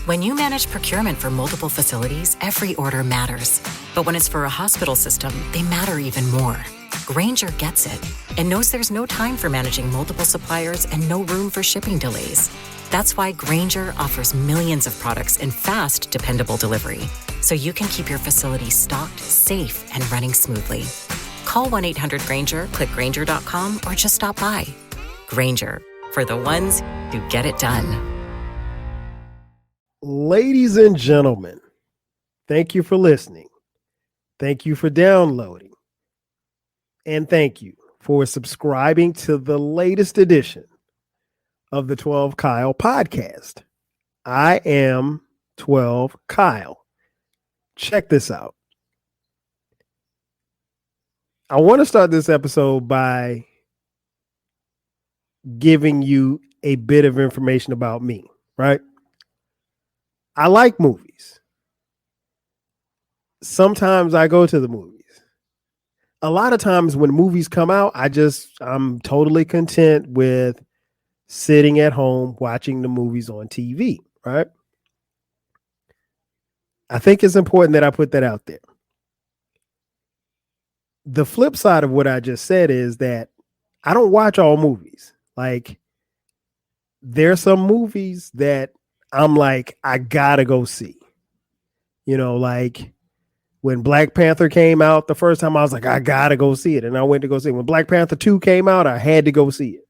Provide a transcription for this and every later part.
When you manage procurement for multiple facilities, every order matters. But when it's for a hospital system, they matter even more. Grainger gets it and knows there's no time for managing multiple suppliers and no room for shipping delays. That's why Grainger offers millions of products in fast, dependable delivery, so you can keep your facility stocked, safe, and running smoothly. Call 1-800-GRAINGER, click Grainger.com, or just stop by. Grainger, for the ones who get it done. Ladies and gentlemen, thank you for listening. Thank you for downloading. And thank you for subscribing to the latest edition of the 12 Kyle podcast. I am 12 Kyle. Check this out. I want to start this episode by giving you a bit of information about me, right? I like movies. Sometimes I go to the movies. A lot of times when movies come out, I'm totally content with sitting at home watching the movies on TV, right? I think it's important that I put that out there. The flip side of what I just said is that I don't watch all movies. Like, there's some movies that I'm like, I gotta go see. You know, like when Black Panther came out the first time, I was like, I gotta go see it. And I went to go see it. When Black Panther 2 came out, I had to go see it.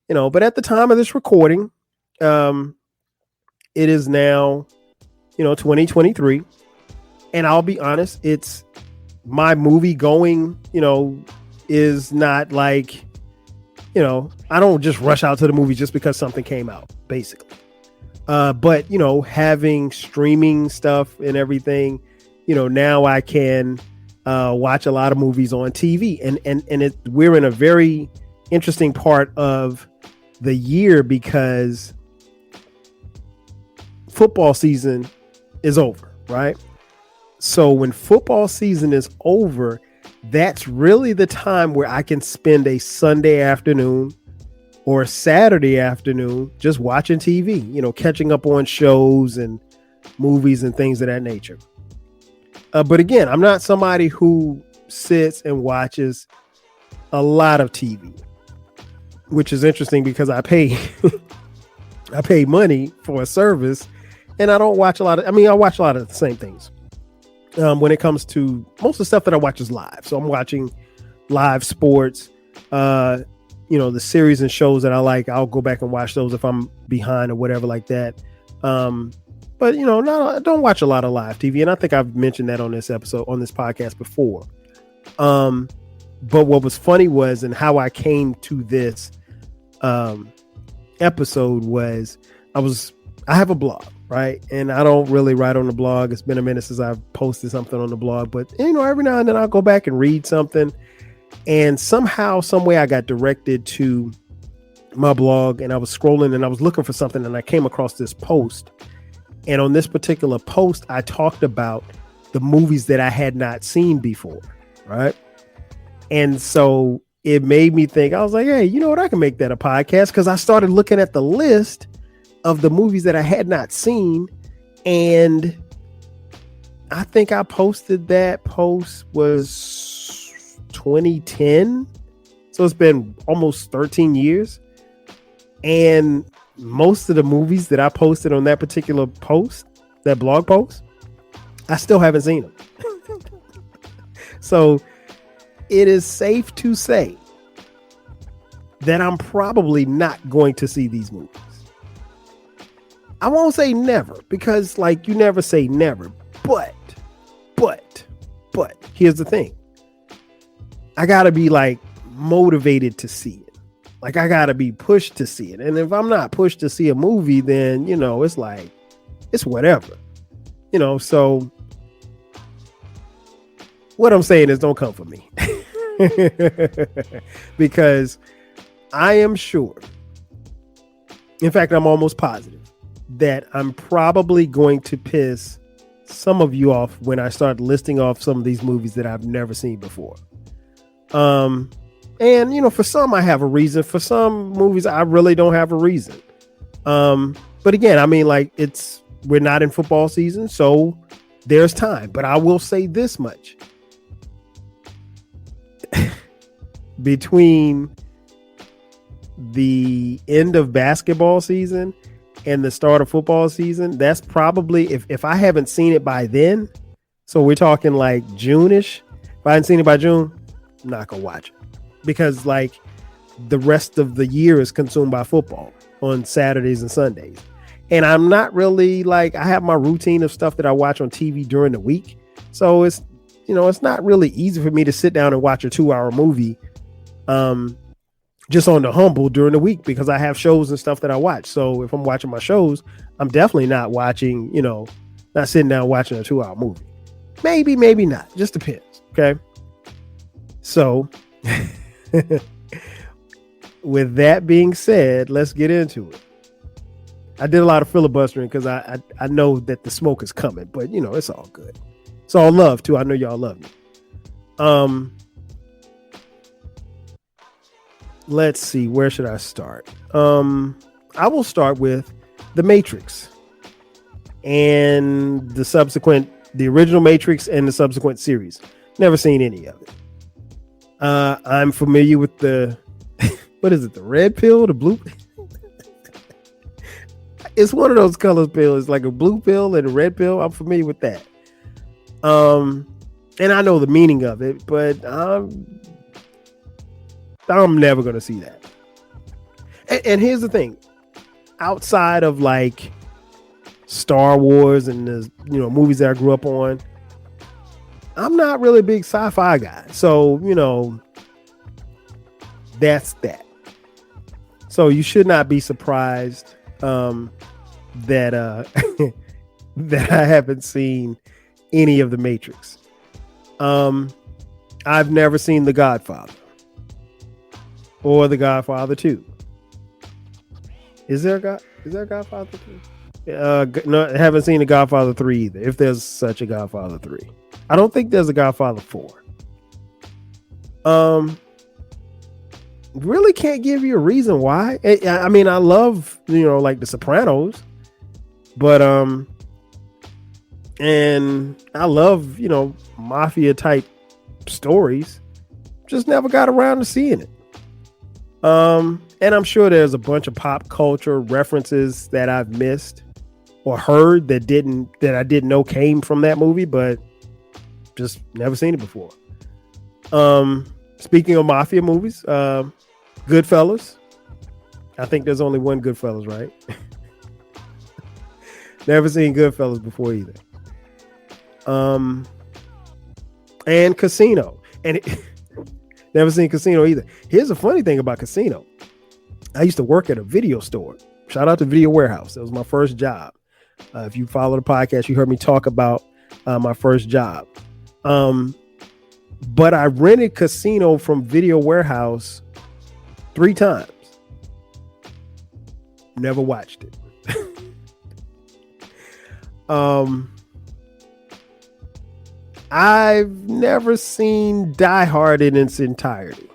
You know, but at the time of this recording, it is now, 2023. And I'll be honest, it's my movie going, is not like, I don't just rush out to the movie just because something came out, basically. But, having streaming stuff and everything, now I can watch a lot of movies on TV. And we're in a very interesting part of the year because football season is over, right? So when football season is over, that's really the time where I can spend a Sunday afternoon or a Saturday afternoon just watching TV, catching up on shows and movies and things of that nature. But again, I'm not somebody who sits and watches a lot of TV, which is interesting because I pay I pay money for a service and I don't watch a lot of, I watch a lot of the same things. When it comes to most of the stuff that I watch is live. So I'm watching live sports, the series and shows that I like. I'll go back and watch those if I'm behind or whatever like that. But I don't watch a lot of live TV. And I think I've mentioned that on this podcast before. But what was funny was, and how I came to this episode was, I have a blog, right? And I don't really write on the blog. It's been a minute since I've posted something on the blog, but every now and then I'll go back and read something. And somehow, some way I got directed to my blog, and I was scrolling and I was looking for something, and I came across this post. And on this particular post, I talked about the movies that I had not seen before, right? And so it made me think, I was like, hey, you know what? I can make that a podcast, because I started looking at the list of the movies that I had not seen. And I think I posted that post was 2010. So it's been almost 13 years. And most of the movies that I posted on that particular post, that blog post, I still haven't seen them. So it is safe to say that I'm probably not going to see these movies. I won't say never, because you never say never, but here's the thing. I gotta be motivated to see it. I gotta be pushed to see it. And if I'm not pushed to see a movie, then, it's whatever, so what I'm saying is, don't come for me. Because I am sure, in fact, I'm almost positive that I'm probably going to piss some of you off when I start listing off some of these movies that I've never seen before. And for some I have a reason. For some movies I really don't have a reason. But again, it's we're not in football season, so there's time. But I will say this much. Between the end of basketball season and the start of football season, that's probably, if I haven't seen it by then, so we're talking like June-ish. If I hadn't seen it by June, I'm not gonna watch it, because like the rest of the year is consumed by football on Saturdays and Sundays. And I'm not really like, I have my routine of stuff that I watch on TV during the week. So it's, it's not really easy for me to sit down and watch a 2-hour movie just on the humble during the week, because I have shows and stuff that I watch. So if I'm watching my shows, I'm definitely not watching, not sitting down watching a 2-hour movie. Maybe, maybe not. Just depends. Okay. So with that being said, let's get into it. I did a lot of filibustering because I know that the smoke is coming, but it's all good. It's all love too. I know y'all love me. Let's see, where should I start? I will start with The Matrix and the original Matrix and the subsequent series. Never seen any of it. I'm familiar with the what is it? The red pill, the blue. It's one of those color pills. It's like a blue pill and a red pill. I'm familiar with that. And I know the meaning of it, but I'm never going to see that. And here's the thing. Outside of like Star Wars and the movies that I grew up on, I'm not really a big sci-fi guy. So, that's that. So you should not be surprised that that I haven't seen any of the Matrix. I've never seen The Godfather or The Godfather 2. Is there a Godfather 2? No, I haven't seen The Godfather 3 either, if there's such a Godfather 3. I don't think there's a Godfather 4. Really can't give you a reason why. I mean, I love, like The Sopranos, but and I love, mafia type stories. Just never got around to seeing it. And I'm sure there's a bunch of pop culture references that I've missed or heard that I didn't know came from that movie, but just never seen it before. Speaking of mafia movies, Goodfellas. I think there's only one Goodfellas, right? Never seen Goodfellas before either. And Casino. And never seen Casino either. Here's a funny thing about Casino. I used to work at a video store. Shout out to Video Warehouse. That was my first job. If you follow the podcast, you heard me talk about my first job. But I rented Casino from Video Warehouse 3 times. Never watched it. I've never seen Die Hard in its entirety.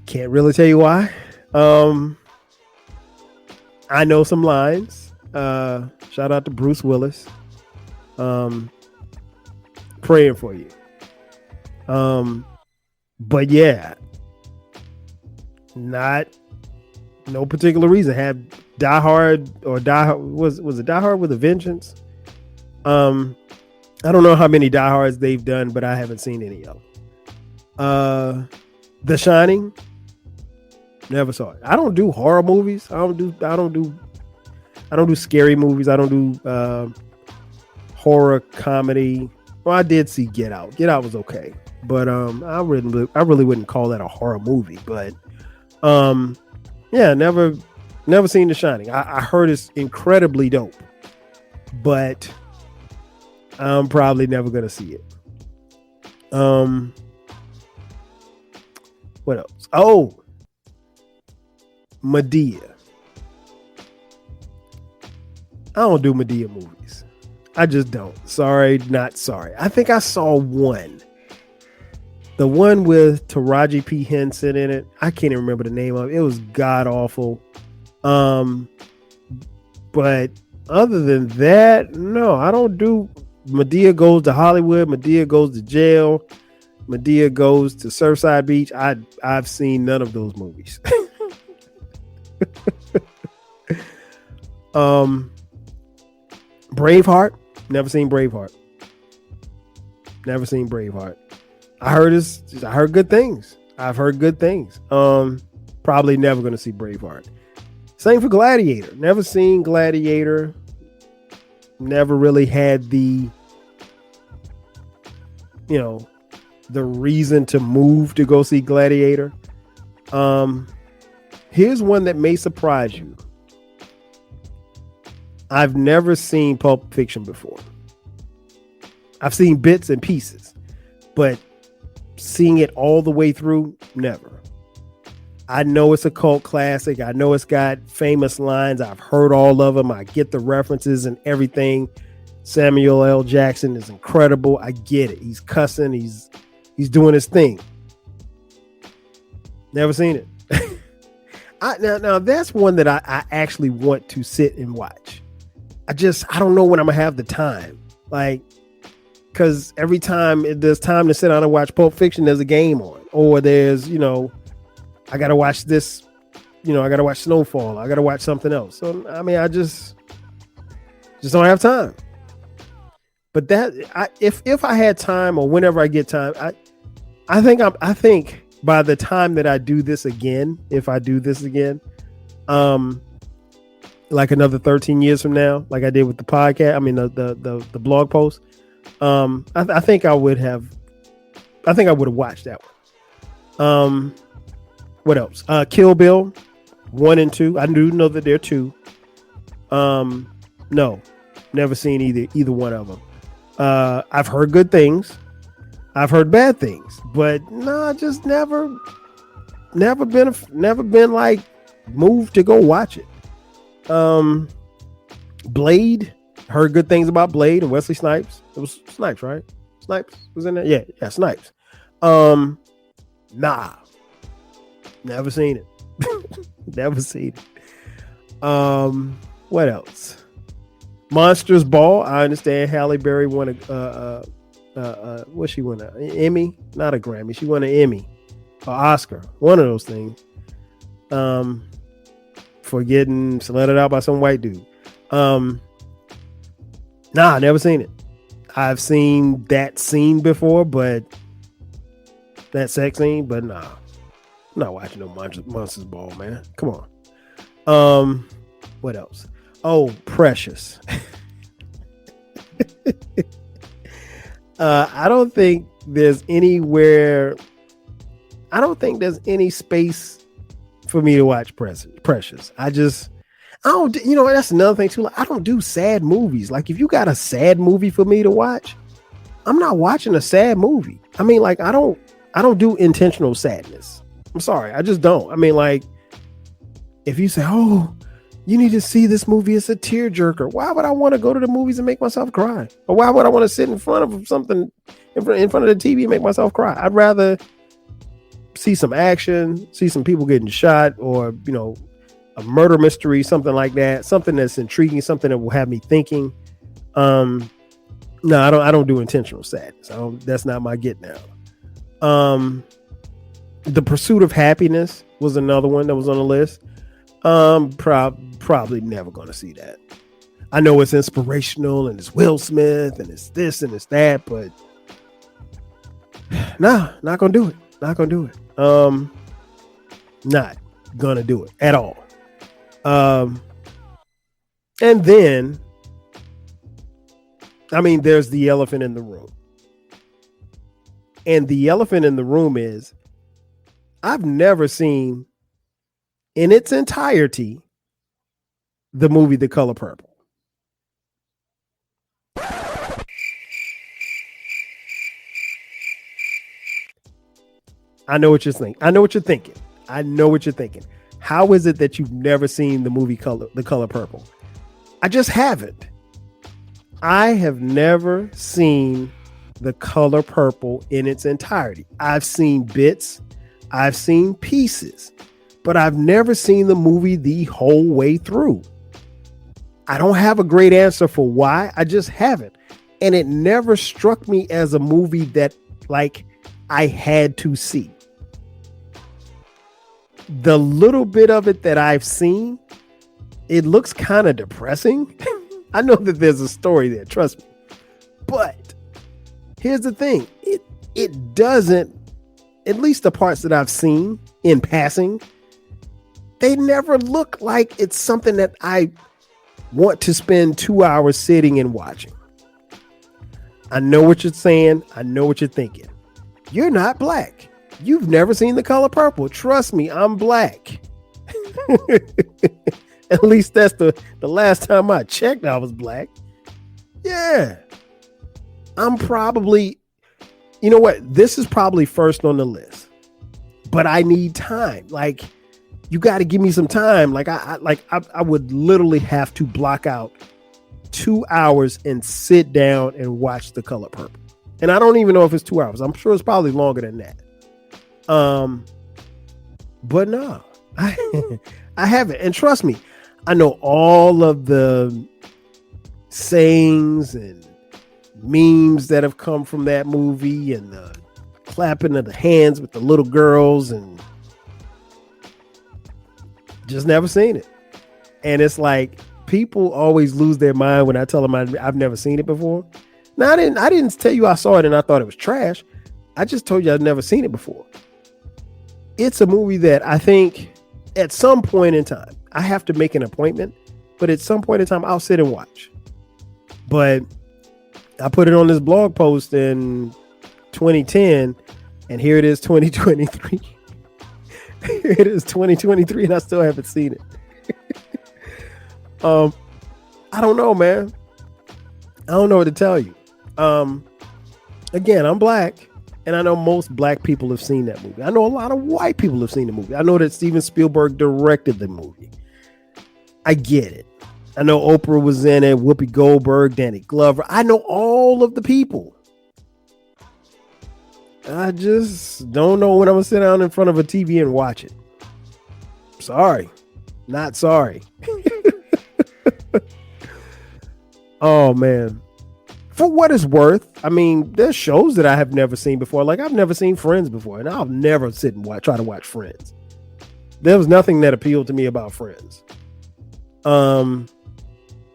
Can't really tell you why. I know some lines. Shout out to Bruce Willis. Praying for you. But yeah, no particular reason. Have Die Hard was it Die Hard with a Vengeance? I don't know how many Die Hards they've done, but I haven't seen any of them. The Shining, never saw it. I don't do horror movies. I don't do scary movies. I don't do horror comedy. Well, I did see Get Out. Get Out was okay, but I really wouldn't call that a horror movie. But yeah, never seen The Shining. I heard it's incredibly dope, but I'm probably never gonna see it. What else? Oh, Madea. I don't do Madea movies. I just don't. Sorry, not sorry. I think I saw one. The one with Taraji P. Henson in it. I can't even remember the name of it. It was god awful. But other than that, no, I don't do. Madea goes to Hollywood. Madea goes to jail. Madea goes to Surfside Beach. I've seen none of those movies. Braveheart. Never seen Braveheart. Never seen Braveheart. I heard good things. I've heard good things. Probably never going to see Braveheart. Same for Gladiator. Never seen Gladiator. Never really had the reason to move to go see Gladiator. Here's one that may surprise you. I've never seen Pulp Fiction before. I've seen bits and pieces, but seeing it all the way through, never. I know it's a cult classic. I know it's got famous lines. I've heard all of them. I get the references and everything. Samuel L. Jackson is incredible. I get it. He's cussing. He's doing his thing. Never seen it. Now that's one that I actually want to sit and watch. I don't know when I'm gonna have the time. Like, because every time there's time to sit down and watch Pulp Fiction, there's a game on, or there's I gotta watch this. I gotta watch Snowfall. I gotta watch something else. So I mean, I just don't have time. But if I had time, or whenever I get time, I think by the time that I do this again, if I do this again, like another 13 years from now, like I did with the podcast, I mean the blog post, I think I would have watched that one. What else? Kill Bill 1 and 2. I do know that there are 2. No, never seen either one of them. I've heard good things. I've heard bad things, but just never been like moved to go watch it. Blade, heard good things about Blade and Wesley Snipes. It was Snipes, right? Snipes was in there. Yeah, Snipes. Never seen it. Never seen it. What else? Monsters Ball. I understand Halle Berry won what she won? An Emmy? Not a Grammy. She won an Emmy, or Oscar. One of those things. For getting slutted out by some white dude. Never seen it. I've seen that scene before, but that sex scene, but I'm not watching no Monsters Ball, man. Come on. What else? Oh, Precious. I don't think there's any space for me to watch Precious. I don't, that's another thing too. Like, I don't do sad movies. Like, if you got a sad movie for me to watch, I'm not watching a sad movie. I mean, like, I don't do intentional sadness. I'm sorry. I just don't. I mean, like, if you say, oh, you need to see this movie, it's a tearjerker. Why would I want to go to the movies and make myself cry? Or why would I want to sit in front of something in front of the TV and make myself cry? I'd rather see some action, see some people getting shot, or a murder mystery, something like that, something that's intriguing, something that will have me thinking. No, I don't do intentional sadness. That's not my get now. The Pursuit of Happiness was another one that was on the list. Probably never going to see that. I know it's inspirational and it's Will Smith and it's this and it's that, but not gonna do it. Not gonna do it. Not gonna do it at all. And then, I mean, there's the elephant in the room. And the elephant in the room is, I've never seen in its entirety the movie The Color Purple. I know what you're thinking. I know what you're thinking. How is it that you've never seen the movie The Color Purple? I just haven't. I have never seen The Color Purple in its entirety. I've seen bits, I've seen pieces, but I've never seen the movie the whole way through. I don't have a great answer for why. I just haven't. And it never struck me as a movie that like I had to see. The little bit of it that I've seen, it looks kind of depressing. I know that there's a story there, trust me. But here's the thing. It doesn't, at least the parts that I've seen in passing, they never look like it's something that I want to spend 2 hours sitting and watching. I know what you're saying. I know what you're thinking. You're not black. You've never seen The Color Purple. Trust me, I'm black. At least that's the last time I checked, I was black. Yeah. I'm probably, you know what? This is probably first on the list. But I need time. Like, you got to give me some time. Like I would literally have to block out 2 hours and sit down and watch The Color Purple. And I don't even know if it's 2 hours. I'm sure it's probably longer than that. But no, I haven't. And trust me, I know all of the sayings and memes that have come from that movie and the clapping of the hands with the little girls, and just never seen it. And it's like, people always lose their mind when I tell them I've never seen it before. Now, I didn't tell you I saw it and I thought it was trash. I just told you I'd never seen it before. It's a movie that I think at some point in time, I have to make an appointment, but at some point in time, I'll sit and watch. But I put it on this blog post in 2010, and here it is 2023. Here it is 2023, and I still haven't seen it. I don't know, man. I don't know what to tell you. Again, I'm black, and I know most black people have seen that movie. I know a lot of white people have seen the movie. I know that Steven Spielberg directed the movie. I get it. I know Oprah was in it, Whoopi Goldberg, Danny Glover. I know all of the people. I just don't know when I'm gonna sit down in front of a TV and watch it. Sorry. Not sorry. Oh, man. For what it's worth, I mean, there's shows that I have never seen before. Like, I've never seen Friends before, and I'll never sit and try to watch Friends. There was nothing that appealed to me about Friends.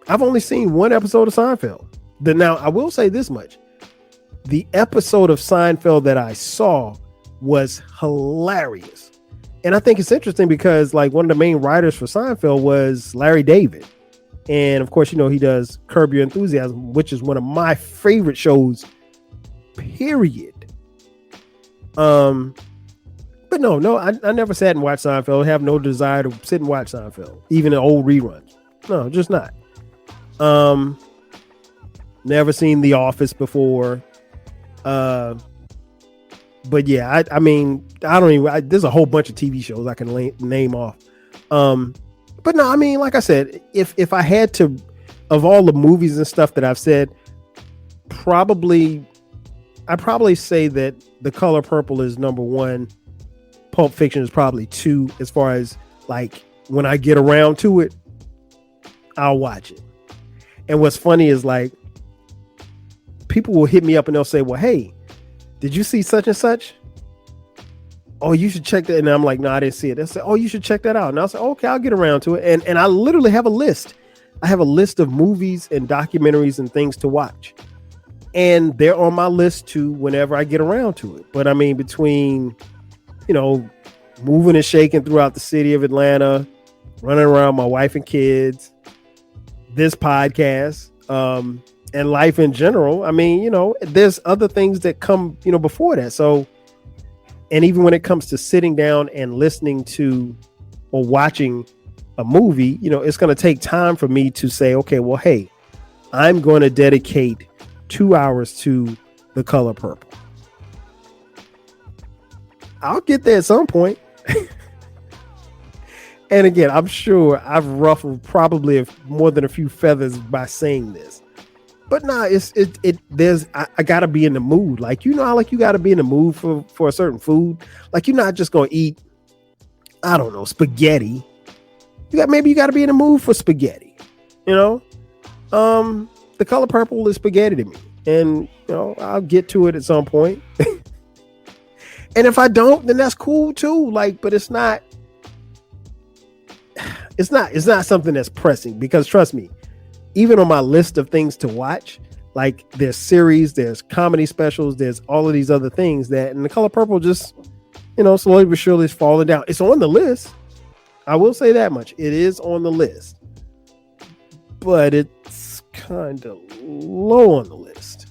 I've only seen one episode of Seinfeld. Now, I will say this much. The episode of Seinfeld that I saw was hilarious. And I think it's interesting because, like, one of the main writers for Seinfeld was Larry David. And of course, you know, he does Curb Your Enthusiasm, which is one of my favorite shows, period. But no, I never sat and watched Seinfeld. I have no desire to sit and watch Seinfeld, even in old reruns. No, just not. Never seen The Office before. But yeah, I mean, I don't even, there's a whole bunch of TV shows I can name off. But no, I mean, like I said, if I had to, of all the movies and stuff that I've said, I'd probably say that The Color Purple is number one. Pulp Fiction is probably two. As far as, like, when I get around to it, I'll watch it. And what's funny is, like, people will hit me up and they'll say, well, hey, did you see such and such? Oh, you should check that. And I'm like, no, I didn't see it. They'll say, oh, you should check that out. And I'll say, okay, I'll get around to it. And I literally have a list. I have a list of movies and documentaries and things to watch. And they're on my list too whenever I get around to it. But I mean, between, you know, moving and shaking throughout the city of Atlanta, running around my wife and kids, this podcast, and life in general, I mean, you know, there's other things that come, you know, before that. So, and even when it comes to sitting down and listening to or watching a movie, you know, it's going to take time for me to say, okay, well, hey, I'm going to dedicate 2 hours to The Color Purple. I'll get there at some point. And again, I'm sure I've ruffled probably more than a few feathers by saying this. But nah, I gotta be in the mood. Like, you know how, like, you gotta be in the mood for a certain food. Like, you're not just gonna eat, I don't know, spaghetti. Maybe you gotta be in the mood for spaghetti, you know? The Color Purple is spaghetti to me, and I'll get to it at some point. And if I don't, then that's cool too. But it's not something that's pressing, because trust me, even on my list of things to watch, there's series, there's comedy specials, there's all of these other things and The Color Purple just, slowly but surely is falling down. It's on the list. I will say that much. It is on the list, but it's kind of low on the list.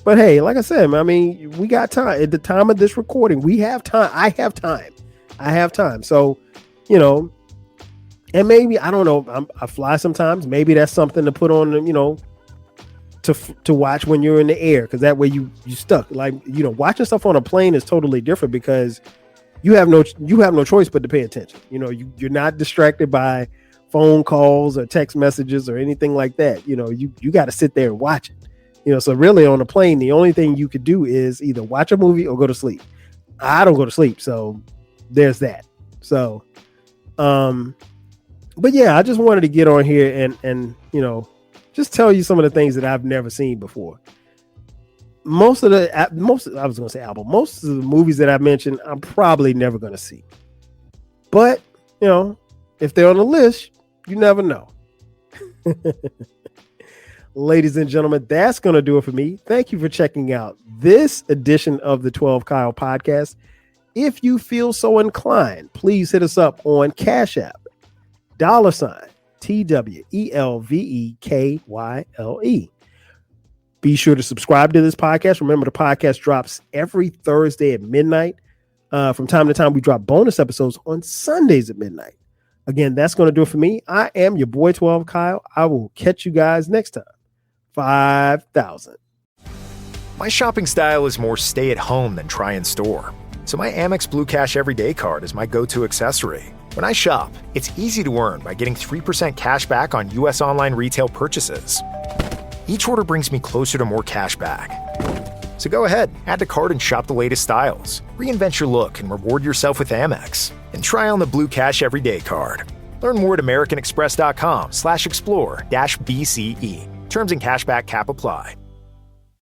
But hey, like I said, I mean, we got time. At the time of this recording, we have time. I have time. So, and maybe, I don't know, I fly sometimes. Maybe that's something to put on, to watch when you're in the air, because that way you stuck. Watching stuff on a plane is totally different, because you have no choice but to pay attention. You're not distracted by phone calls or text messages or anything like that. You got to sit there and watch it. So really on a plane, the only thing you could do is either watch a movie or go to sleep. I don't go to sleep, so there's that. So, but yeah, I just wanted to get on here and just tell you some of the things that I've never seen before. Most of the movies that I mentioned, I'm probably never going to see. But, if they're on the list, you never know. Ladies and gentlemen, that's going to do it for me. Thank you for checking out this edition of the 12 Kyle podcast. If you feel so inclined, please hit us up on Cash App, $TWELVEKYLE. Be sure to subscribe to this podcast. Remember, the podcast drops every Thursday at midnight. From time to time, we drop bonus episodes on Sundays at midnight. Again, that's going to do it for me. I am your boy 12 Kyle. I will catch you guys next time. 5,000. My shopping style is more stay at home than try in store. So my Amex Blue Cash Everyday Card is my go-to accessory. When I shop, it's easy to earn by getting 3% cash back on U.S. online retail purchases. Each order brings me closer to more cash back. So go ahead, add to cart and shop the latest styles. Reinvent your look and reward yourself with Amex. And try on the Blue Cash Everyday Card. Learn more at americanexpress.com/explore-BCE. Terms and cashback cap apply.